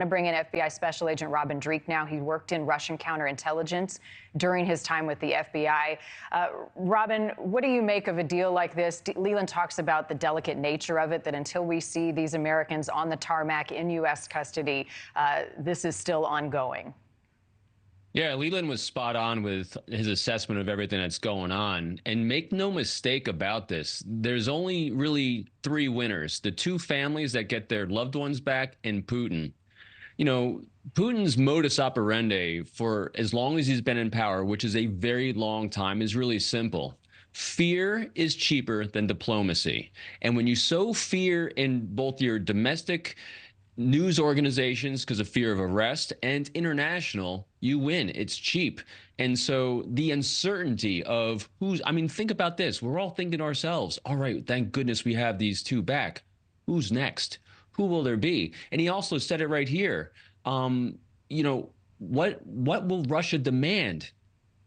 To bring in FBI Special Agent Robin Dreeke now. He worked in Russian counterintelligence during his time with the FBI. Robin, what do you make of a deal like this? Leland talks about the delicate nature of it, that until we see these Americans on the tarmac in U.S. custody, this is still ongoing. Yeah, Leland was spot on with his assessment of everything that's going on. And make no mistake about this, there's only really three winners: the two families that get their loved ones back and Putin. You know, Putin's modus operandi for as long as he's been in power, which is a very long time, is really simple. Fear is cheaper than diplomacy. And when you sow fear in both your domestic news organizations because of fear of arrest and international, you win. It's cheap. And so the uncertainty of think about this. We're all thinking to ourselves, all right, thank goodness we have these two back. Who's next? Who will there be? And he also said it right here. What will Russia demand?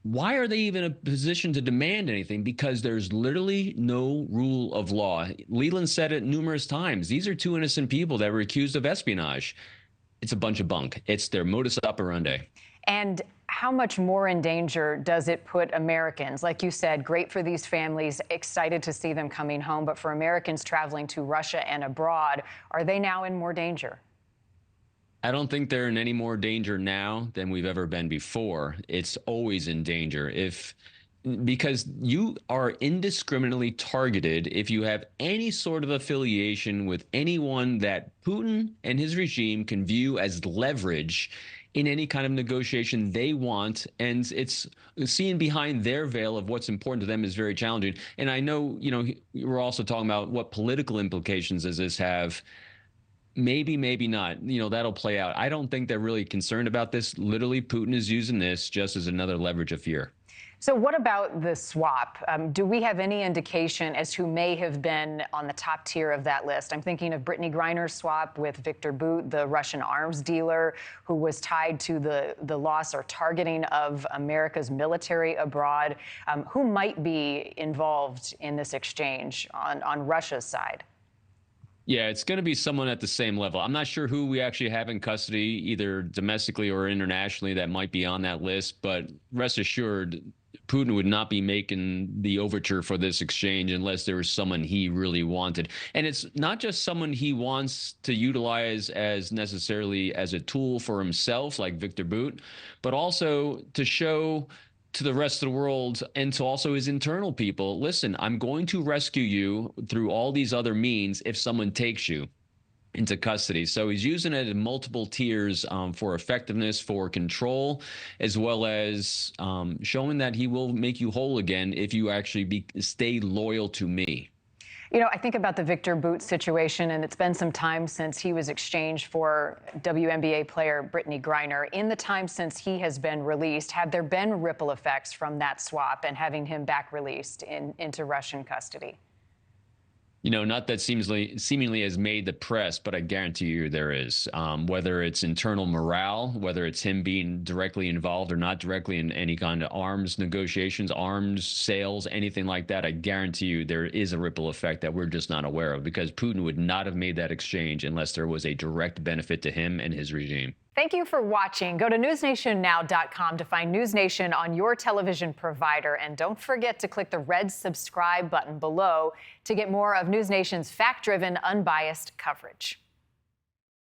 Why are they even in a position to demand anything? Because there's literally no rule of law. Leland said it numerous times. These are two innocent people that were accused of espionage. It's a bunch of bunk. It's their modus operandi. And how much more in danger does it put Americans? Like you said, great for these families, excited to see them coming home. But for Americans traveling to Russia and abroad, are they now in more danger? I don't think they're in any more danger now than we've ever been before. It's always in danger because you are indiscriminately targeted if you have any sort of affiliation with anyone that Putin and his regime can view as leverage in any kind of negotiation they want. And it's seeing behind their veil of what's important to them is very challenging. And I know, we're also talking about what political implications does this have. Maybe, maybe not. That'll play out. I don't think they're really concerned about this. Literally, Putin is using this just as another leverage of fear. So what about the swap? Do we have any indication as who may have been on the top tier of that list? I'm thinking of Brittany Griner's swap with Viktor Bout, the Russian arms dealer who was tied to the loss or targeting of America's military abroad. Who might be involved in this exchange on Russia's side? Yeah, it's going to be someone at the same level. I'm not sure who we actually have in custody, either domestically or internationally, that might be on that list. But rest assured, Putin would not be making the overture for this exchange unless there was someone he really wanted. And it's not just someone he wants to utilize as necessarily as a tool for himself, like Viktor Bout, but also to show to the rest of the world and to also his internal people, listen, I'm going to rescue you through all these other means if someone takes you into custody. So he's using it in multiple tiers for effectiveness, for control, as well as showing that he will make you whole again if you actually stay loyal to me. I think about the Viktor Bout situation, and it's been some time since he was exchanged for WNBA player Brittany Griner. In the time since he has been released, have there been ripple effects from that swap and having him back released into Russian custody? Not that seemingly has made the press, but I guarantee you there is. Whether it's internal morale, whether it's him being directly involved or not directly in any kind of arms negotiations, arms sales, anything like that, I guarantee you there is a ripple effect that we're just not aware of, because Putin would not have made that exchange unless there was a direct benefit to him and his regime. Thank you for watching. Go to newsnationnow.com to find News Nation on your television provider. And don't forget to click the red subscribe button below to get more of News Nation's fact-driven, unbiased coverage.